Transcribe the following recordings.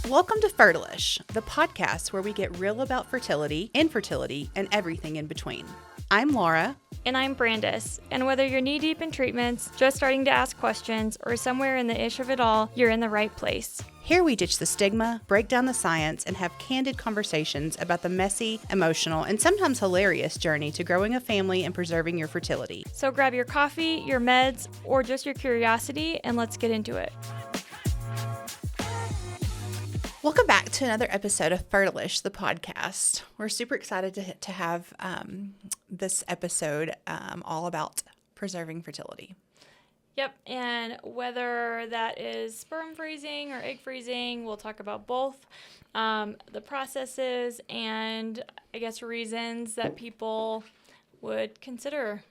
Welcome to Fertilish, the podcast where we get real about fertility, infertility, and everything in between. I'm Laura. And I'm Brandis. And whether you're knee-deep in treatments, just starting to ask questions, or somewhere in the ish of it all, you're in the right place. Here we ditch the stigma, break down the science, and have candid conversations about the messy, emotional, and sometimes hilarious journey to growing a family and preserving your fertility. So grab your coffee, your meds, or just your curiosity, and let's get into it. Welcome back to another episode of Fertilish, the podcast. We're super excited to have this episode all about preserving fertility. Yep, and whether that is sperm freezing or egg freezing, we'll talk about both the processes and I guess reasons that people would consider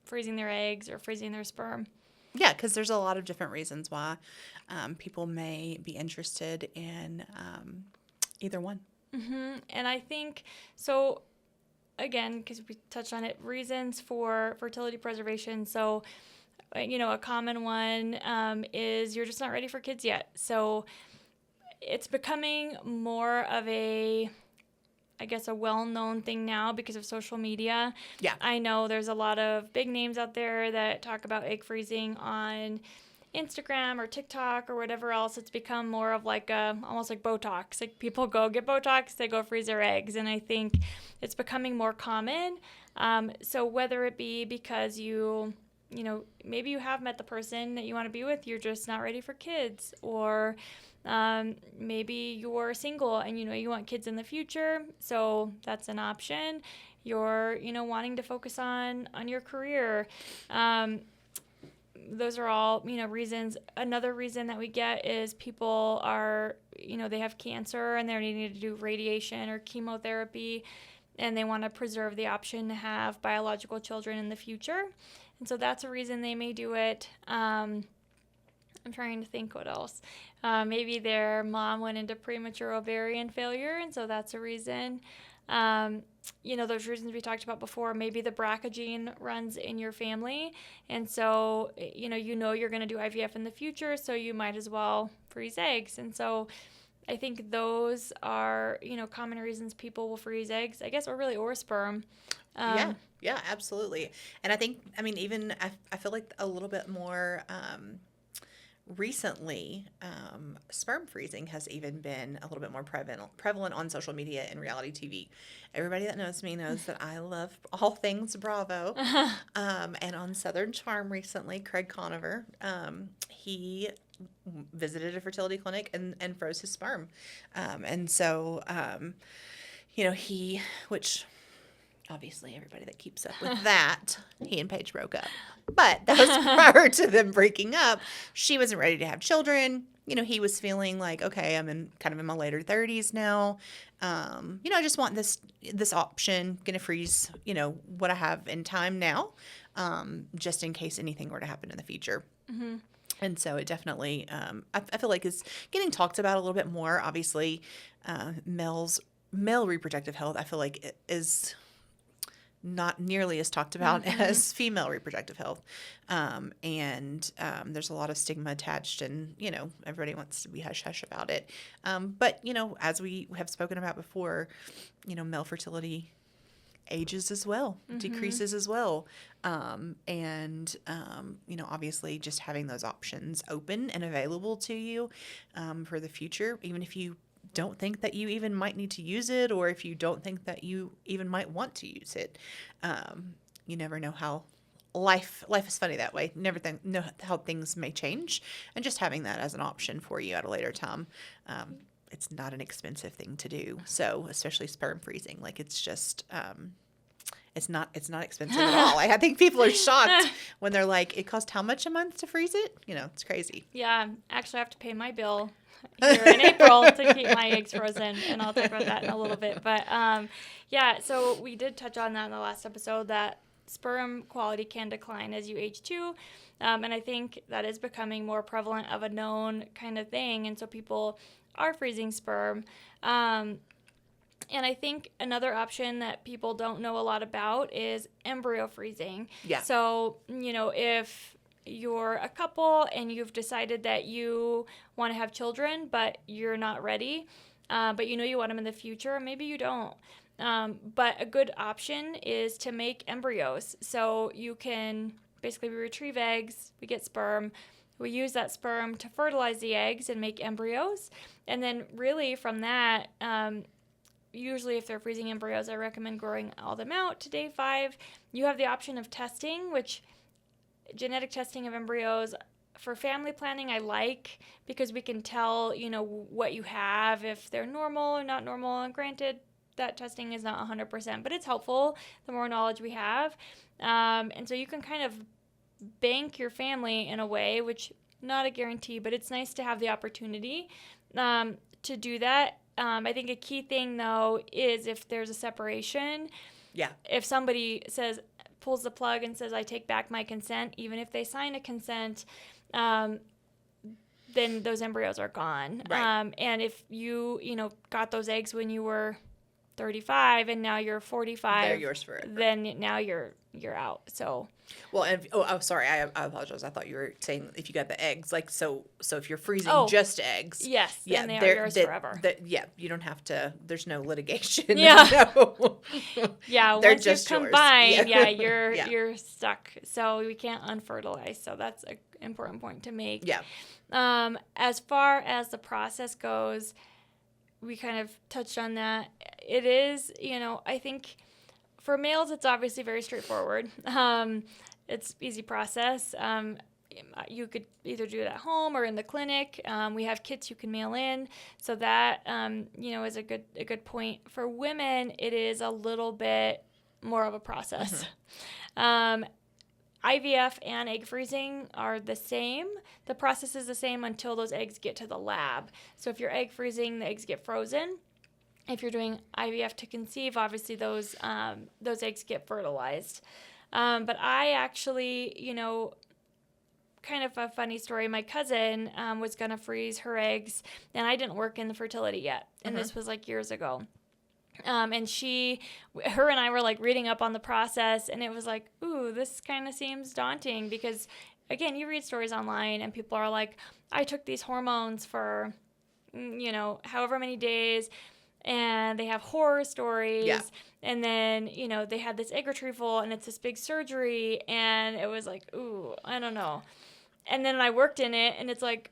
freezing their eggs or freezing their sperm. Yeah, because there's a lot of different reasons why people may be interested in either one. Mm-hmm. And I think, so again, because we touched on it, reasons for fertility preservation. So, a common one is you're just not ready for kids yet. So it's becoming more of a well-known thing now because of social media. Yeah. I know there's a lot of big names out there that talk about egg freezing on Instagram or TikTok or whatever else. It's become more of like almost like Botox. Like people go get Botox, they go freeze their eggs. And I think it's becoming more common. So whether it be because maybe you have met the person that you want to be with, you're just not ready for kids, or maybe you're single and you want kids in the future, so that's an option. You're wanting to focus on your career. Those are all reasons. Another reason that we get is people are they have cancer and they're needing to do radiation or chemotherapy, and they want to preserve the option to have biological children in the future. And so that's a reason they may do it. I'm trying to think what else. Maybe their mom went into premature ovarian failure, and so that's a reason. Those reasons we talked about before. Maybe the BRCA gene runs in your family, and so you're going to do IVF in the future, so you might as well freeze eggs. And so I think those are common reasons people will freeze eggs, I guess, or sperm. Yeah, absolutely. And I think, even I feel like a little bit more recently, sperm freezing has even been a little bit more prevalent on social media and reality TV. Everybody that knows me knows that I love all things Bravo. And on Southern Charm recently, Craig Conover, he visited a fertility clinic and froze his sperm. And so, which obviously everybody that keeps up with that, he and Paige broke up. But that was prior to them breaking up. She wasn't ready to have children. He was feeling like, okay, I'm in my later 30s now. I just want this option, going to freeze, what I have in time now, just in case anything were to happen in the future. Mm-hmm. And so it definitely, I feel like is getting talked about a little bit more. Obviously, male reproductive health, I feel like it is not nearly as talked about as female reproductive health. And there's a lot of stigma attached, and, everybody wants to be hush-hush about it. But, as we have spoken about before, male fertility ages as well, decreases as well. Obviously just having those options open and available to you for the future, even if you don't think that you even might need to use it, or if you don't think that you even might want to use it. You never know how life is funny that way. Never know how things may change, and just having that as an option for you at a later time. It's not an expensive thing to do. So especially sperm freezing, like it's just, it's not expensive at all. I think people are shocked when they're like, it costs how much a month to freeze it? It's crazy. Yeah, actually I have to pay my bill here in April to keep my eggs frozen, and I'll talk about that in a little bit. But so we did touch on that in the last episode, that sperm quality can decline as you age too, and I think that is becoming more prevalent of a known kind of thing, and so people are freezing sperm. And I think another option that people don't know a lot about is embryo freezing. Yeah. So, if you're a couple and you've decided that you want to have children, but you're not ready, but you know you want them in the future, or maybe you don't. But a good option is to make embryos. So you can basically, we retrieve eggs, we get sperm, we use that sperm to fertilize the eggs and make embryos. And then really from that, usually if they're freezing embryos, I recommend growing all them out to day 5. You have the option of testing, which genetic testing of embryos for family planning I like, because we can tell, what you have, if they're normal or not normal. And granted, that testing is not 100%, but it's helpful the more knowledge we have. And so you can kind of bank your family in a way, which not a guarantee, but it's nice to have the opportunity to do that. I think a key thing, though, is if there's a separation. Yeah. If somebody pulls the plug and says, I take back my consent, even if they sign a consent, then those embryos are gone. Right. And if you, got those eggs when you were 35 and now you're 45, they're yours forever. Then now you're out. So, well, and sorry, I apologize. I thought you were saying if you got the eggs, like so if you're freezing just eggs, yes, yeah, then they are yours forever. Yeah, you don't have to. There's no litigation. Yeah, no. Yeah. They're once just you combine, yours. you're stuck. So we can't unfertilize. So that's an important point to make. Yeah. As far as the process goes, we kind of touched on that. It is, I think for males, it's obviously very straightforward. It's easy process. You could either do it at home or in the clinic. We have kits you can mail in. So that, is a good point. For women, it is a little bit more of a process. Mm-hmm. IVF and egg freezing are the same. The process is the same until those eggs get to the lab. So if you're egg freezing, the eggs get frozen. If you're doing IVF to conceive, obviously those eggs get fertilized. But I actually, kind of a funny story. My cousin was going to freeze her eggs, and I didn't work in the fertility yet. And this was like years ago. And her and I were like reading up on the process, and it was like, ooh, this kind of seems daunting because, again, you read stories online and people are like, I took these hormones for, however many days, and they have horror stories. Yeah. And then, they had this egg retrieval and it's this big surgery, and it was like, ooh, I don't know. And then I worked in it, and it's like,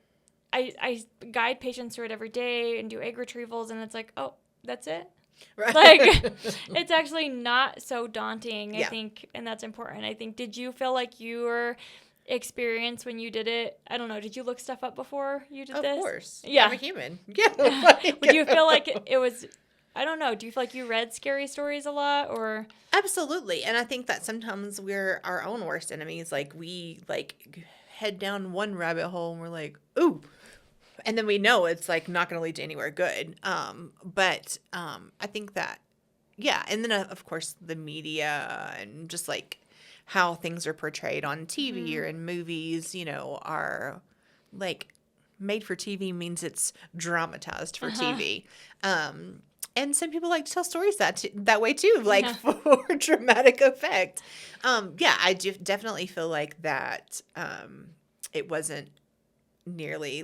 I guide patients through it every day and do egg retrievals, and it's like, oh, that's it. Right. Like, it's actually not so daunting, I think, and that's important. I think, did you feel like your experience when you did it, I don't know, did you look stuff up before you did this? Of course. Yeah. I'm a human. Yeah. Would you feel like it was, I don't know, do you feel like you read scary stories a lot, or? Absolutely. And I think that sometimes we're our own worst enemies. Like, we, head down one rabbit hole and we're like, ooh. And then we know it's not going to lead to anywhere good. But I think that, yeah. And then of course the media and just how things are portrayed on TV or in movies, are made for TV means it's dramatized for TV. And some people like to tell stories that way too, for dramatic effect. I definitely feel like that it wasn't nearly.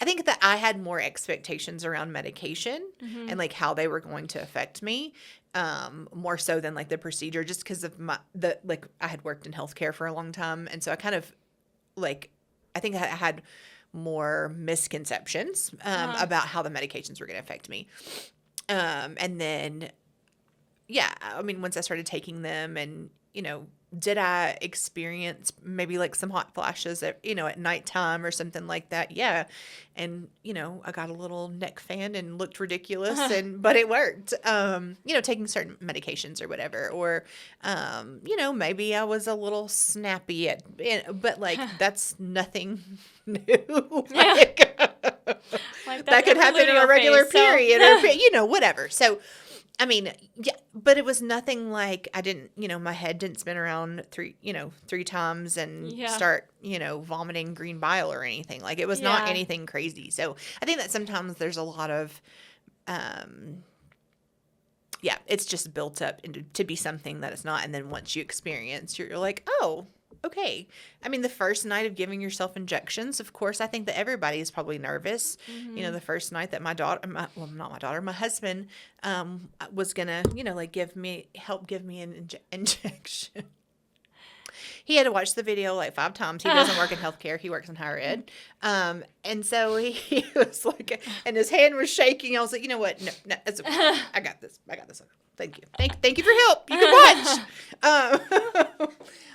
I think that I had more expectations around medication and how they were going to affect me, more so than the procedure, just because of I had worked in healthcare for a long time, and so I kind of I think I had more misconceptions about how the medications were going to affect me, and then once I started taking them, and did I experience maybe some hot flashes at nighttime or something like that? Yeah. And, I got a little neck fan and looked ridiculous but it worked. Taking certain medications or whatever, or, maybe I was a little snappy but that's nothing new. That could happen in a regular period or, whatever. So, I mean, yeah, but it was nothing I didn't, my head didn't spin around three times and start, vomiting green bile or anything. It was not anything crazy. So I think that sometimes there's a lot of, it's just built up to be something that it's not. And then once you experience, you're like, oh, okay. I mean, the first night of giving yourself injections, of course, I think that everybody is probably nervous. You know, Mm-hmm. the first night that my daughter, well, not my daughter, my husband, was gonna, like help give me an injection. He had to watch the video like 5 times. He doesn't work in healthcare. He works in higher ed. And so he was like, and his hand was shaking. I was like, you know what? No, that's okay. I got this. Thank you. Thank you for help. You can watch.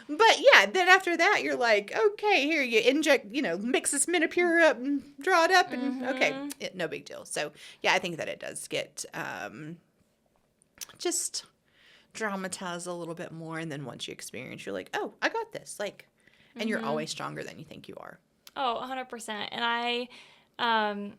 But yeah, then after that, you're like, okay, here you inject, mix this Minipure up and draw it up, and okay, Mm-hmm. no big deal. So yeah, I think that it does get just dramatized a little bit more, and then once you experience, you're like, oh, I got this, like, and you're Mm-hmm. always stronger than you think you are. Oh, 100%. And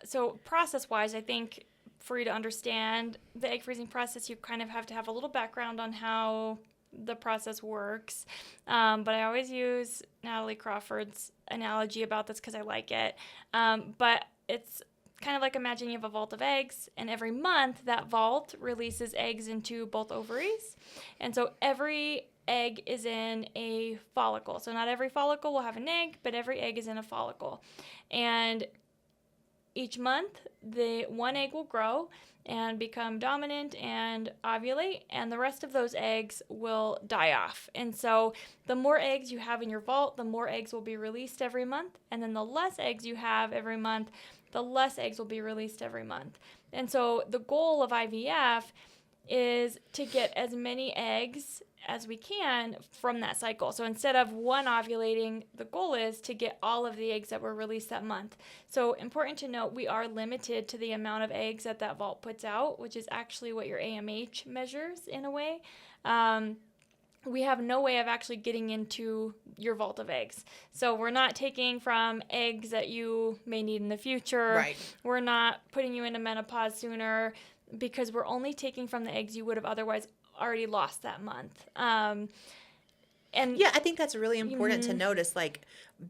so process-wise, I think for you to understand the egg freezing process, you kind of have to have a little background on how the process works. But I always use Natalie Crawford's analogy about this because I like it. But it's kind of like imagine you have a vault of eggs, and every month that vault releases eggs into both ovaries. And so every egg is in a follicle. So not every follicle will have an egg, but every egg is in a follicle. And each month, the one egg will grow and become dominant and ovulate, and the rest of those eggs will die off. And so the more eggs you have in your vault, the more eggs will be released every month, and then the less eggs you have every month, the less eggs will be released every month. And so the goal of IVF is to get as many eggs as we can from that cycle. So instead of one ovulating, the goal is to get all of the eggs that were released that month. So important to note, we are limited to the amount of eggs that vault puts out, which is actually what your AMH measures in a way. We have no way of actually getting into your vault of eggs. So we're not taking from eggs that you may need in the future. Right. We're not putting you into menopause sooner, because we're only taking from the eggs you would have otherwise already lost that month. And Yeah, I think that's really important to mm-hmm. notice, like,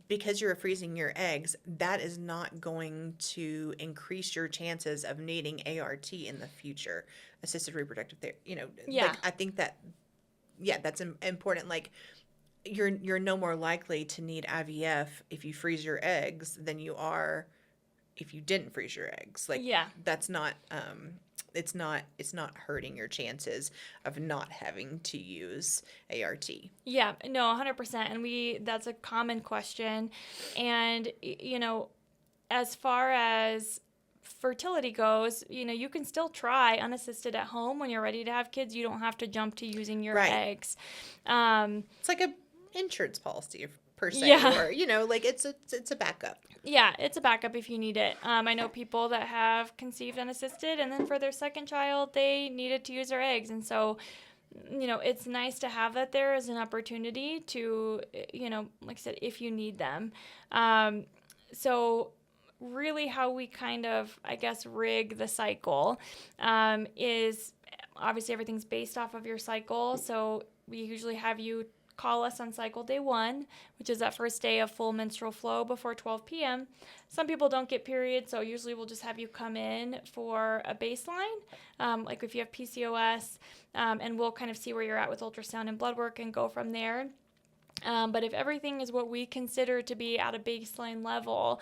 because you're freezing your eggs, that is not going to increase your chances of needing ART in the future, assisted reproductive therapy. Yeah. Like, I think that, yeah, that's important. Like, you're no more likely to need IVF if you freeze your eggs than you are if you didn't freeze your eggs. Like, Yeah. that's not it's not hurting your chances of not having to use ART. Yeah, no, 100%. And that's a common question. And, as far as fertility goes, you can still try unassisted at home when you're ready to have kids. You don't have to jump to using your Right. eggs. It's like a insurance policy per se, Yeah. or like it's a backup. Yeah, it's a backup if you need it. I know people that have conceived unassisted, and then for their second child, they needed to use their eggs. And so, it's nice to have that there as an opportunity to, like I said, if you need them. So really how we kind of, I guess, rig the cycle is obviously everything's based off of your cycle. So we usually have you call us on cycle day 1, which is that first day of full menstrual flow before 12 p.m. Some people don't get periods, so usually we'll just have you come in for a baseline, like if you have PCOS, and we'll kind of see where you're at with ultrasound and blood work and go from there. But if everything is what we consider to be at a baseline level,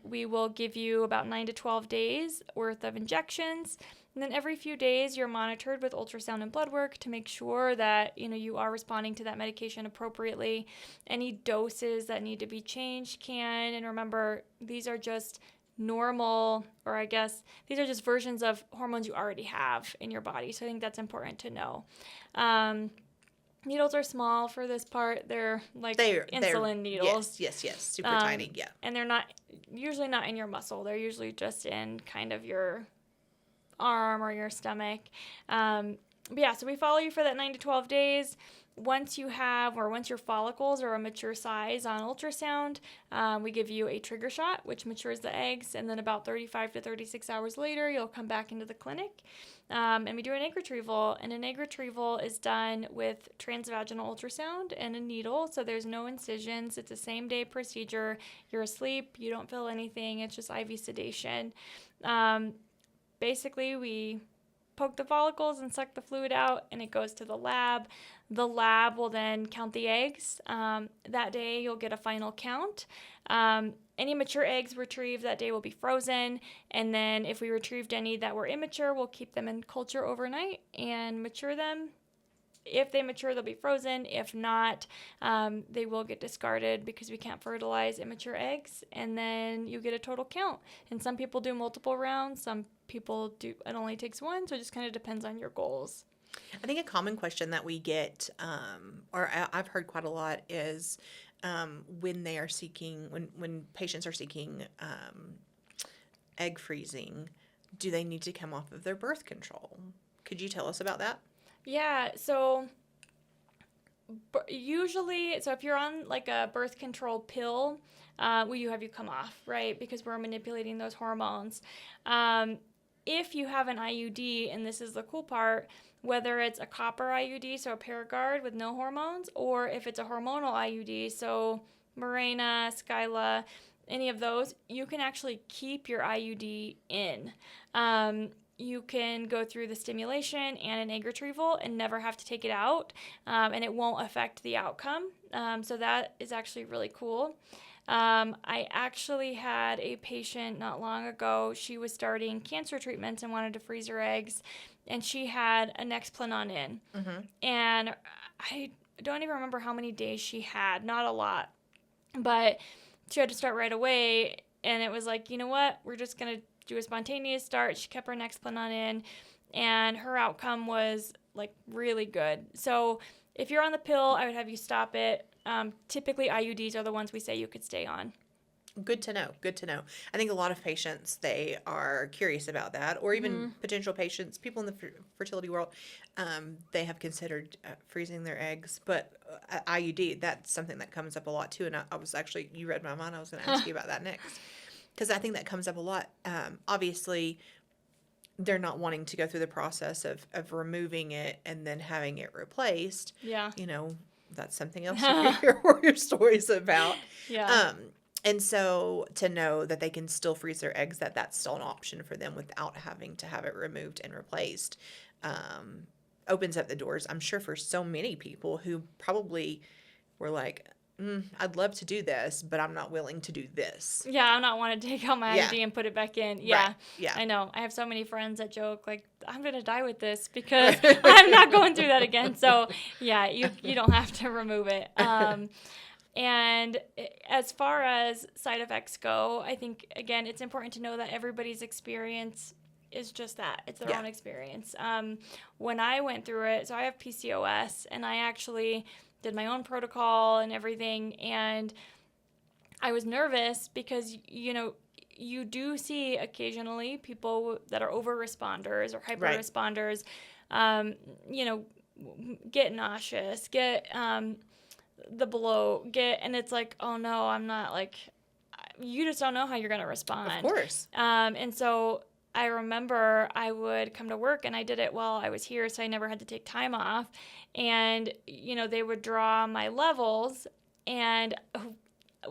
we will give you about 9 to 12 days worth of injections. And then every few days, you're monitored with ultrasound and blood work to make sure that you are responding to that medication appropriately. Any doses that need to be changed can. And remember, these are just normal, or I guess these are just versions of hormones you already have in your body. So I think that's important to know. Needles are small for this part. They're like insulin needles. Yes, super tiny, yeah. And they're usually not in your muscle. They're usually just in kind of your arm or your stomach. But yeah, so we follow you for that 9 to 12 days. Once your follicles are a mature size on ultrasound, we give you a trigger shot, which matures the eggs, and then about 35 to 36 hours later, you'll come back into the clinic, and we do an egg retrieval. And an egg retrieval is done with transvaginal ultrasound and a needle, so there's no incisions. It's a same-day procedure. You're asleep. You don't feel anything. It's just IV sedation. Basically, we poke the follicles and suck the fluid out, and it goes to the lab. The lab will then count the eggs. That day, you'll get a final count. Any mature eggs retrieved that day will be frozen, and then if we retrieved any that were immature, we'll keep them in culture overnight and mature them. If they mature, they'll be frozen. If not, they will get discarded because we can't fertilize immature eggs. And then you get a total count. And some people do multiple rounds. Some people do, it only takes one. So it just kind of depends on your goals. I think a common question that we get, or I've heard quite a lot, is when they are seeking, when patients are seeking egg freezing, do they need to come off of their birth control? Could you tell us about that? Yeah, so usually, so if you're on like a birth control pill, we do have you come off, right? Because we're manipulating those hormones. If you have an IUD, and this is the cool part, whether it's a copper IUD, so a Paragard with no hormones, or if it's a hormonal IUD, so Mirena, Skyla, any of those, you can actually keep your IUD in. You can go through the stimulation and an egg retrieval and never have to take it out, and it won't affect the outcome. So that is actually really cool. I actually had a patient not long ago. She was starting cancer treatments and wanted to freeze her eggs, and she had a Nexplanon in. Mm-hmm. And I don't even remember how many days she had, not a lot, but she had to start right away, and it was like, you know what, we're just going to do a spontaneous start. She kept her Nexplanon in, and her outcome was like really good. So if you're on the pill, I would have you stop it. Typically IUDs are the ones we say you could stay on. Good to know. Good to know. I think a lot of patients, they are curious about that, or even potential patients, people in the fertility world, they have considered freezing their eggs. But IUD, that's something that comes up a lot too. And I was actually, you read my mind. I was going to ask you about that next, because I think that comes up a lot. Obviously, they're not wanting to go through the process of removing it and then having it replaced. Yeah. You know, that's something else you hear your stories about. Yeah. And so to know that they can still freeze their eggs, that's still an option for them without having to have it removed and replaced, opens up the doors, I'm sure, for so many people who probably were like, I'd love to do this, but I'm not willing to do this. Yeah, I'm not want to take out my IUD and put it back in. Yeah, right. Yeah. I know. I have so many friends that joke, like, I'm going to die with this because I'm not going through that again. So, yeah, you don't have to remove it. And as far as side effects go, I think, again, it's important to know that everybody's experience is just that. It's their own experience. When I went through it, so I have PCOS, and I actually did my own protocol and everything, and I was nervous because, you know, you do see occasionally people that are over responders or hyper responders, you know, get nauseous, get the bloat, and it's like, oh no, I'm not, like, you just don't know how you're going to respond. Of course. And so I remember I would come to work, and I did it while I was here, so I never had to take time off. And, you know, they would draw my levels, and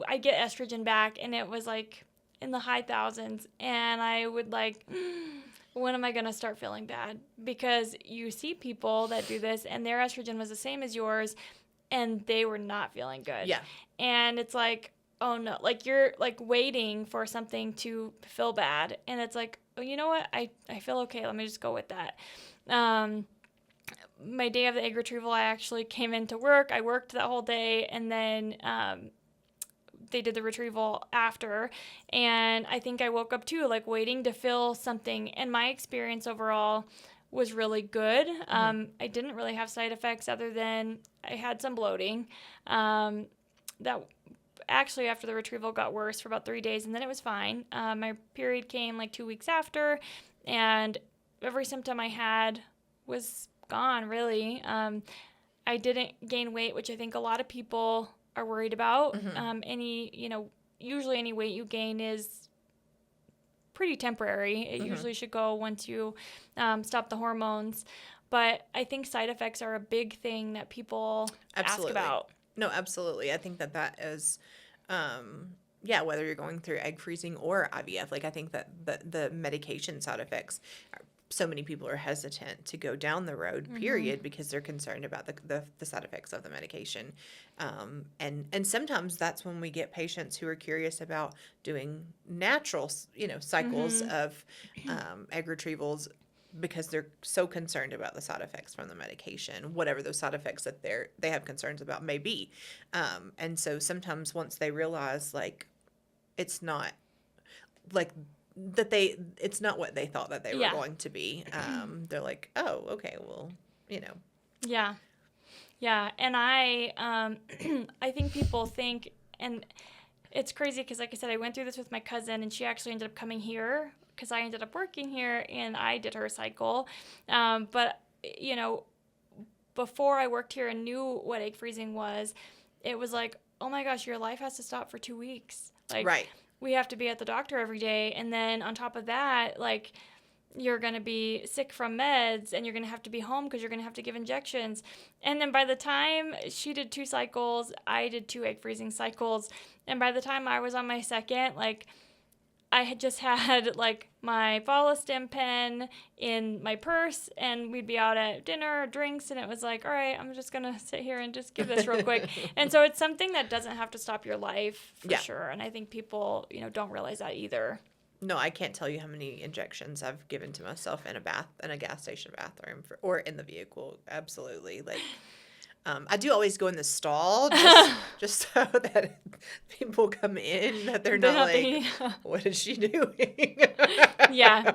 I get estrogen back, and it was like in the high thousands. And I would like, when am I going to start feeling bad? Because you see people that do this, and their estrogen was the same as yours, and they were not feeling good. Yeah. And it's like, oh no, like you're like waiting for something to feel bad. And it's like, oh, you know what? I feel okay. Let me just go with that. My day of the egg retrieval, I actually came into work. I worked that whole day, and then they did the retrieval after. And I think I woke up too, like waiting to feel something. And my experience overall was really good. I didn't really have side effects other than I had some bloating. That actually after the retrieval got worse for about 3 days, and then it was fine. My period came like 2 weeks after, and every symptom I had was gone, really. I didn't gain weight, which I think a lot of people are worried about. Usually any weight you gain is pretty temporary. It usually should go once you stop the hormones. But I think side effects are a big thing that people ask about. No, absolutely. I think that is, whether you're going through egg freezing or IVF, like I think that the medication side effects so many people are hesitant to go down the road, period, because they're concerned about the side effects of the medication. And sometimes that's when we get patients who are curious about doing natural, cycles of egg retrievals, because they're so concerned about the side effects from the medication, whatever those side effects that they have concerns about may be. And so sometimes once they realize, like, it's not like it's not what they thought that they were going to be, they're like, oh, okay, well, Yeah. Yeah. And I think people think, and it's crazy because, like I said, I went through this with my cousin, and she actually ended up coming here because I ended up working here and I did her cycle. But, before I worked here and knew what egg freezing was, it was like, oh my gosh, your life has to stop for 2 weeks. Like, right. We have to be at the doctor every day. And then on top of that, like, you're going to be sick from meds and you're going to have to be home because you're going to have to give injections. And then by the time she did 2 cycles, I did 2 egg freezing cycles. And by the time I was on my second, like, I had just had, like, my Follistim pen in my purse, and we'd be out at dinner or drinks, and it was like, all right, I'm just going to sit here and just give this real quick. And so it's something that doesn't have to stop your life, for sure. And I think people, don't realize that either. No, I can't tell you how many injections I've given to myself in a gas station bathroom or in the vehicle. Absolutely. Like, I do always go in the stall just so that people come in, that they're not like, what is she doing? Yeah.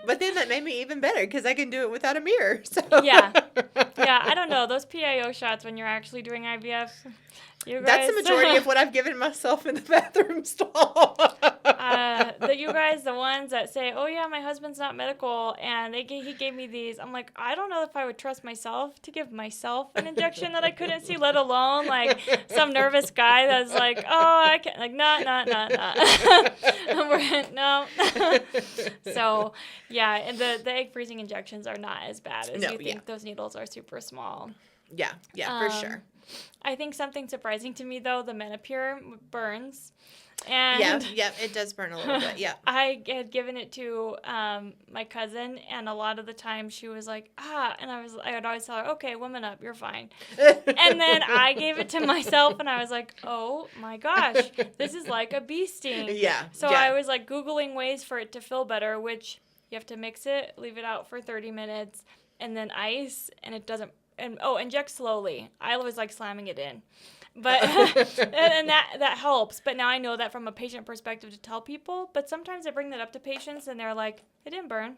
But then that made me even better because I can do it without a mirror. So. Yeah. I don't know. Those PIO shots when you're actually doing IVF, you guys. That's the majority of what I've given myself in the bathroom stall. You guys, the ones that say, oh yeah, my husband's not medical and he gave me these. I'm like, I don't know if I would trust myself to give myself an injection that I couldn't see, let alone like some nervous guy that's like, oh, I can't, like, no. So yeah, and the egg freezing injections are not as bad as you think. Those needles are super small. Yeah, for sure. I think something surprising to me though, the Menopur burns. And it does burn a little bit. Yeah. I had given it to my cousin, and a lot of the time she was like, and I would always tell her, okay, woman up, you're fine. And then I gave it to myself, and I was like, oh my gosh, this is like a bee sting. Yeah. So I was like Googling ways for it to feel better, which you have to mix it, leave it out for 30 minutes, and then ice, and it doesn't, inject slowly. I was like slamming it in. But and that helps. But now I know that from a patient perspective to tell people. But sometimes I bring that up to patients and they're like, it didn't burn.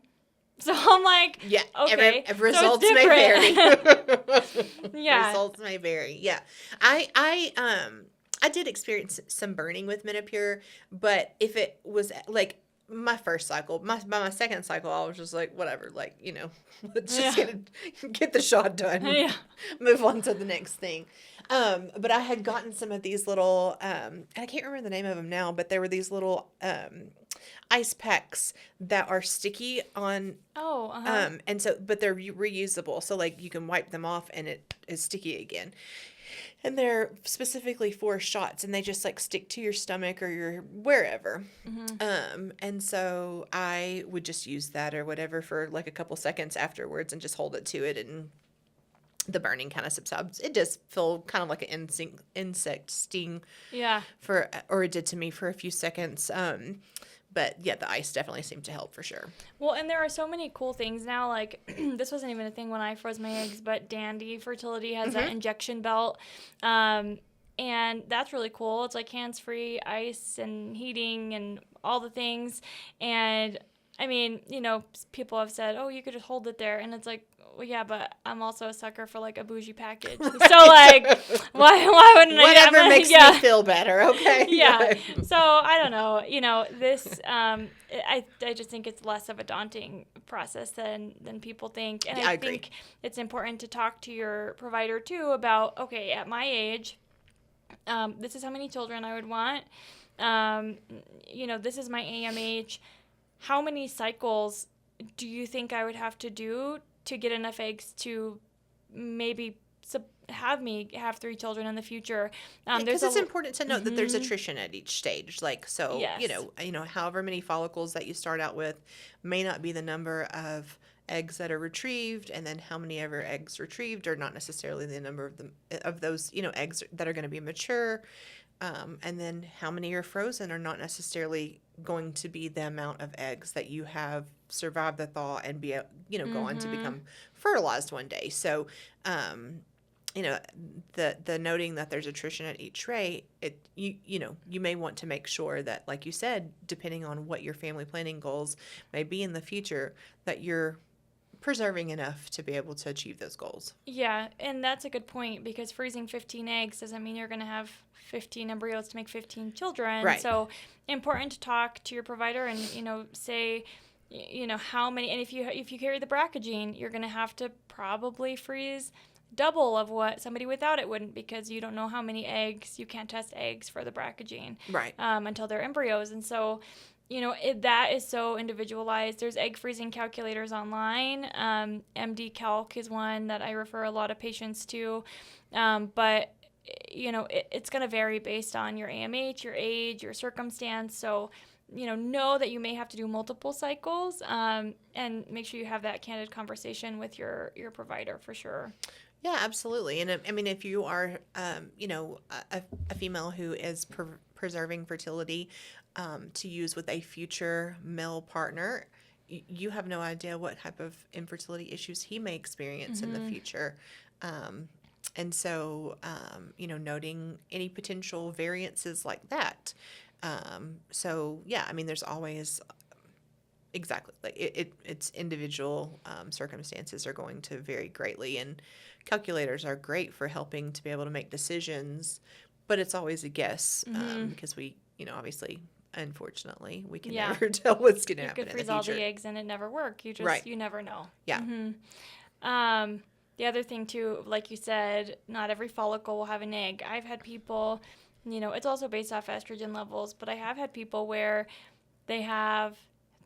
So I'm like, okay. Results so may vary. Yeah. Results may vary. Yeah. I did experience some burning with Menopur, but if it was like my first cycle, by my second cycle, I was just like, whatever, like, let's just get the shot done. Yeah. Move on to the next thing. But I had gotten some of these little, I can't remember the name of them now, but there were these little ice packs that are sticky on. Oh, uh-huh. And so, but they're reusable. So like you can wipe them off and it is sticky again. And they're specifically for shots, and they just like stick to your stomach or your wherever. Mm-hmm. And so I would just use that or whatever for like a couple seconds afterwards and just hold it to it, and the burning kind of subsides. It does feel kind of like an insect sting. Yeah. Or it did to me for a few seconds. But yeah, the ice definitely seemed to help for sure. Well, and there are so many cool things now. Like, this wasn't even a thing when I froze my eggs, but Dandy Fertility has that injection belt. And that's really cool. It's like hands-free ice and heating and all the things. And I mean, people have said, oh, you could just hold it there. And it's like, well, yeah, but I'm also a sucker for like a bougie package. Right. So like, why wouldn't Whatever makes me feel better, okay? Yeah. So I don't know. This, I just think it's less of a daunting process than people think. And I think it's important to talk to your provider too about, okay, at my age, this is how many children I would want. This is my AMH. How many cycles do you think I would have to do to get enough eggs to maybe have me have 3 children in the future. Because it's important to note that there's attrition at each stage. Like, so, Yes. however many follicles that you start out with may not be the number of eggs that are retrieved, and then how many ever eggs retrieved are not necessarily the number of those, eggs that are going to be mature. And then how many are frozen are not necessarily going to be the amount of eggs that you have survived the thaw and be, go on to become fertilized one day. So, the noting that there's attrition at each tray, you may want to make sure that, like you said, depending on what your family planning goals may be in the future, that you're preserving enough to be able to achieve those goals. Yeah, and that's a good point, because freezing 15 eggs doesn't mean you're going to have 15 embryos to make 15 children. Right. So important to talk to your provider and, say, how many, and if you carry the BRCA gene, you're going to have to probably freeze double of what somebody without it wouldn't, because you don't know how many eggs. You can't test eggs for the BRCA gene. Right. Until they're embryos. And so, that is so individualized. There's egg freezing calculators online. MD Calc is one that I refer a lot of patients to. But, it's going to vary based on your AMH, your age, your circumstance. So, know that you may have to do multiple cycles, and make sure you have that candid conversation with your provider for sure. Yeah, absolutely. And I mean, if you are, a female who is preserving fertility to use with a future male partner, you have no idea what type of infertility issues he may experience in the future. And so, noting any potential variances like that. So, yeah, I mean, there's always... Exactly. Like it's individual circumstances are going to vary greatly, and calculators are great for helping to be able to make decisions, but it's always a guess because we, obviously, unfortunately, we can never tell what's going to happen in the future. You could freeze all the eggs and it never work. You never know. Yeah. The other thing too, like you said, not every follicle will have an egg. I've had people, it's also based off estrogen levels, but I have had people where they have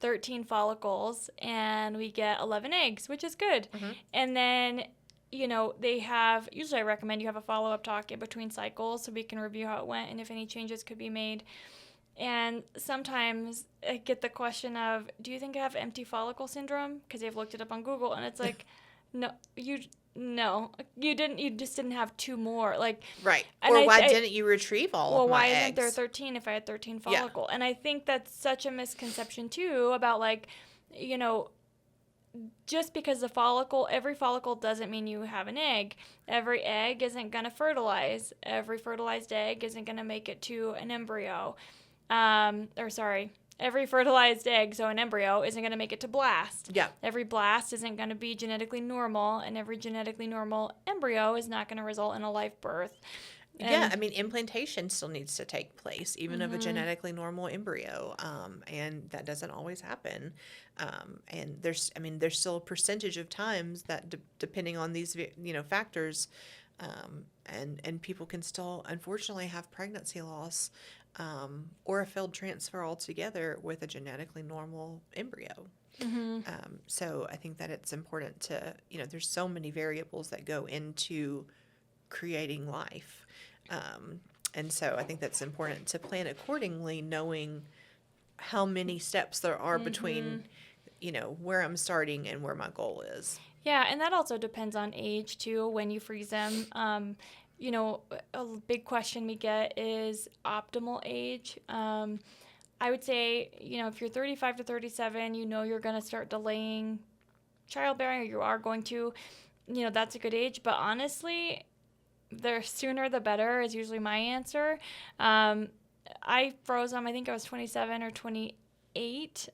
13 follicles and we get 11 eggs, which is good. And then, they have, usually I recommend you have a follow-up talk in between cycles so we can review how it went and if any changes could be made. And sometimes I get the question of, do you think I have empty follicle syndrome? Because they've looked it up on Google, and it's like, no, you didn't. You just didn't have 2 more. Like, right. Or why didn't you retrieve all of my eggs? Well, why isn't there 13 if I had 13 follicle? Yeah. And I think that's such a misconception too about, like, just because every follicle doesn't mean you have an egg. Every egg isn't going to fertilize. Every fertilized egg isn't going to make it to an embryo. Every fertilized egg, so an embryo, isn't going to make it to blast. Yeah. Every blast isn't going to be genetically normal, and every genetically normal embryo is not going to result in a live birth. Yeah, I mean, implantation still needs to take place, even of a genetically normal embryo, and that doesn't always happen. And there's still a percentage of times that, depending on these, factors, and people can still, unfortunately, have pregnancy loss, or a failed transfer altogether with a genetically normal embryo. So I think that it's important to, there's so many variables that go into creating life. And so I think that's important to plan accordingly, knowing how many steps there are between, where I'm starting and where my goal is. Yeah, and that also depends on age too, when you freeze them. A big question we get is optimal age. I would say, if you're 35 to 37, you're going to start delaying childbearing, or you are going to, that's a good age. But honestly, the sooner the better is usually my answer. I froze them, I think I was 27 or 28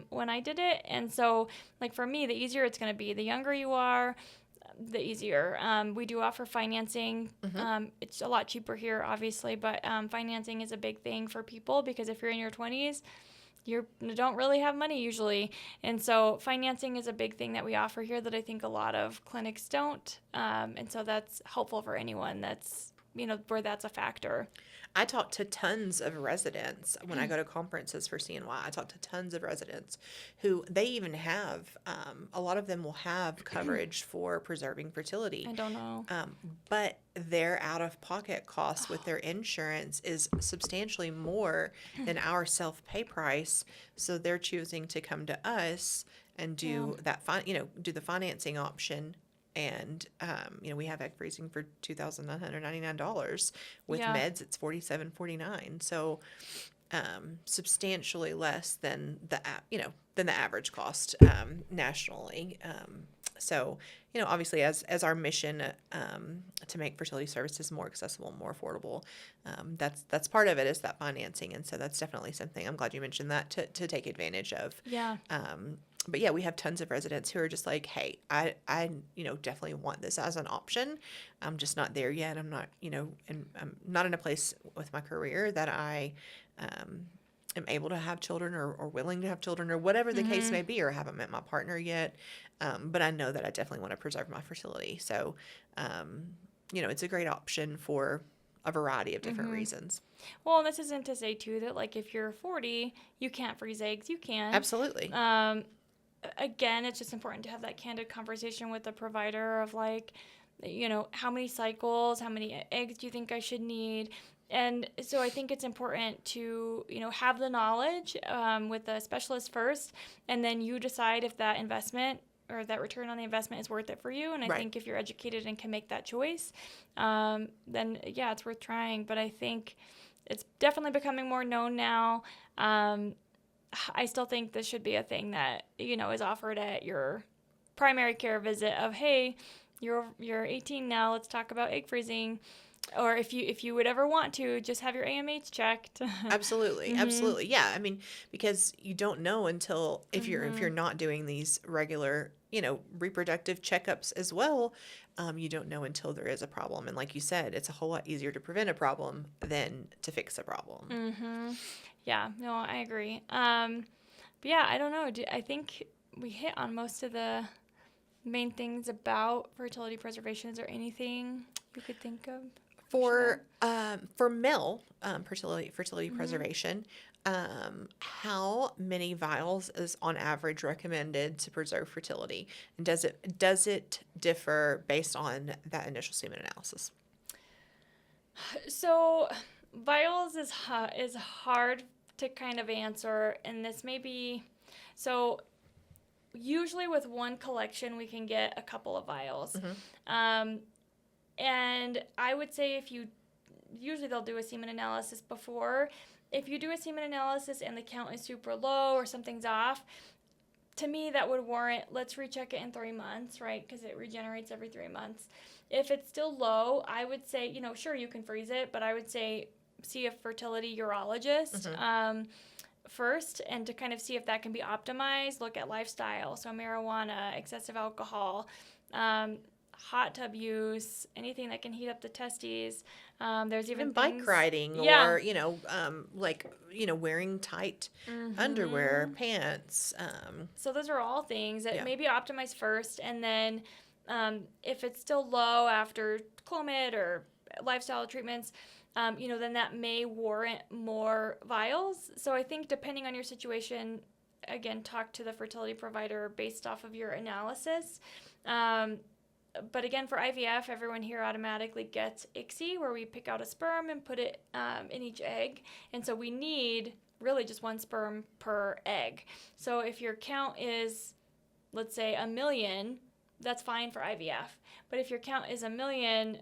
when I did it. And so, like, for me, the easier it's going to be. The younger you are, the easier. We do offer financing. It's a lot cheaper here, obviously, but financing is a big thing for people, because if you're in your 20s, you don't really have money usually. And so financing is a big thing that we offer here that I think a lot of clinics don't. And so that's helpful for anyone that's where that's a factor. I talk to tons of residents when I go to conferences for CNY. I talk to tons of residents who they even have, a lot of them will have coverage for preserving fertility. I don't know. But their out-of-pocket costs with their insurance is substantially more than our self-pay price. So they're choosing to come to us and do do the financing option. And, we have egg freezing for $2,999. With meds, it's $47.49. So, substantially less than the average cost, nationally. So, obviously as our mission, to make fertility services more accessible, more affordable, that's part of it is that financing. And so that's definitely something I'm glad you mentioned that to take advantage of. Yeah. But yeah, we have tons of residents who are just like, hey, I definitely want this as an option. I'm just not there yet. I'm not, and I'm not in a place with my career that I am able to have children or willing to have children or whatever the case may be, or haven't met my partner yet. But I know that I definitely want to preserve my fertility. So, it's a great option for a variety of different reasons. Well, and this isn't to say too that like if you're 40, you can't freeze eggs. You can. Absolutely. Again, it's just important to have that candid conversation with the provider of like, how many cycles, how many eggs do you think I should need? And so I think it's important to, have the knowledge with the specialist first, and then you decide if that investment or that return on the investment is worth it for you. And I think if you're educated and can make that choice, then yeah, it's worth trying. But I think it's definitely becoming more known now. I still think this should be a thing that, is offered at your primary care visit of, hey, you're 18 now, let's talk about egg freezing. Or if you would ever want to, just have your AMH checked. Absolutely. Absolutely. Yeah. I mean, because you don't know until if you're not doing these regular, reproductive checkups as well, you don't know until there is a problem. And like you said, it's a whole lot easier to prevent a problem than to fix a problem. Mm-hmm. Yeah, no, I agree. But yeah, I don't know. I think we hit on most of the main things about fertility preservation. Is there anything you could think of? For male fertility preservation, how many vials is on average recommended to preserve fertility, and does it differ based on that initial semen analysis? So vials is hard to kind of answer, and this may be so. Usually with one collection, we can get a couple of vials. And I would say usually they'll do a semen analysis before. If you do a semen analysis and the count is super low or something's off, to me that would warrant, let's recheck it in 3 months, right? Because it regenerates every 3 months. If it's still low, I would say, sure, you can freeze it, but I would say see a fertility urologist first, and to kind of see if that can be optimized, look at lifestyle. So marijuana, excessive alcohol, hot tub use, anything that can heat up the testes. There's even bike riding, or wearing tight underwear, pants. So those are all things that maybe optimize first, and then if it's still low after Clomid or lifestyle treatments, then that may warrant more vials. So I think depending on your situation, again, talk to the fertility provider based off of your analysis. But again, for IVF, everyone here automatically gets ICSI, where we pick out a sperm and put it in each egg. And so we need really just one sperm per egg. So if your count is, let's say, 1 million, that's fine for IVF. But if your count is 1 million,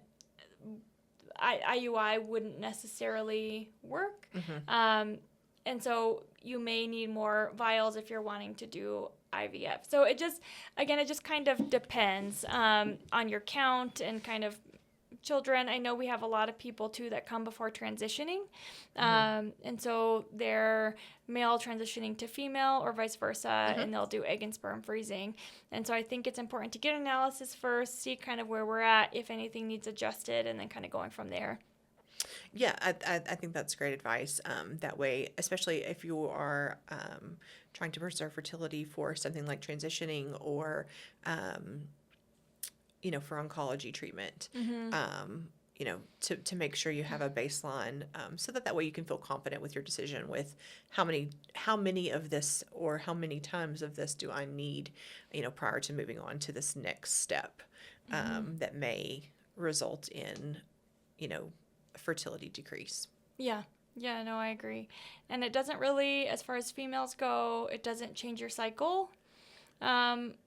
IUI wouldn't necessarily work. And so you may need more vials if you're wanting to do IVF. So it just kind of depends on your count and kind of children. I know we have a lot of people too that come before transitioning. And so they're male transitioning to female or vice versa, and they'll do egg and sperm freezing. And so I think it's important to get analysis first, see kind of where we're at, if anything needs adjusted, and then kind of going from there. Yeah, I think that's great advice. That way, especially if you are trying to preserve fertility for something like transitioning or, for oncology treatment, to make sure you have a baseline, so that way you can feel confident with your decision with how many of this or how many times of this do I need, prior to moving on to this next step, that may result in, fertility decrease. Yeah. Yeah, no, I agree. And it doesn't really, as far as females go, it doesn't change your cycle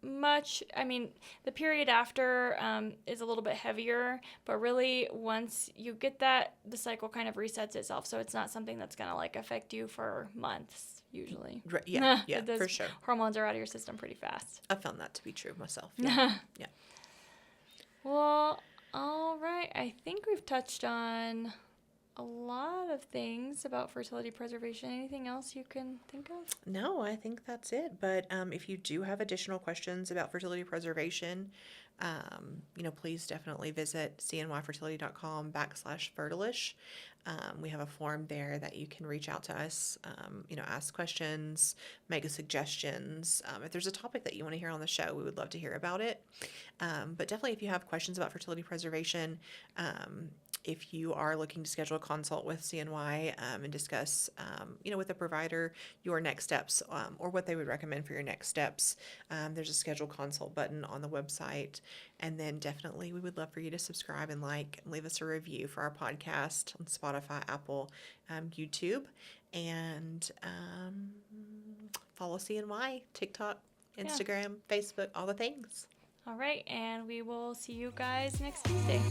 much. I mean, the period after is a little bit heavier, but really once you get that, the cycle kind of resets itself. So it's not something that's going to like affect you for months usually. Right, yeah, Those for sure. Hormones are out of your system pretty fast. I found that to be true myself. Yeah. Yeah. Well, all right. I think we've touched on a lot of things about fertility preservation. Anything else you can think of? No, I think that's it. But if you do have additional questions about fertility preservation, please definitely visit cnyfertility.com/fertilish. We have a form there that you can reach out to us, ask questions, make suggestions. If there's a topic that you want to hear on the show, we would love to hear about it. But definitely if you have questions about fertility preservation, if you are looking to schedule a consult with CNY and discuss, with a provider, your next steps or what they would recommend for your next steps, there's a schedule consult button on the website. And then definitely we would love for you to subscribe and leave us a review for our podcast on Spotify, Apple, YouTube, and follow CNY, TikTok, Instagram, Facebook, all the things. All right, and we will see you guys next Tuesday.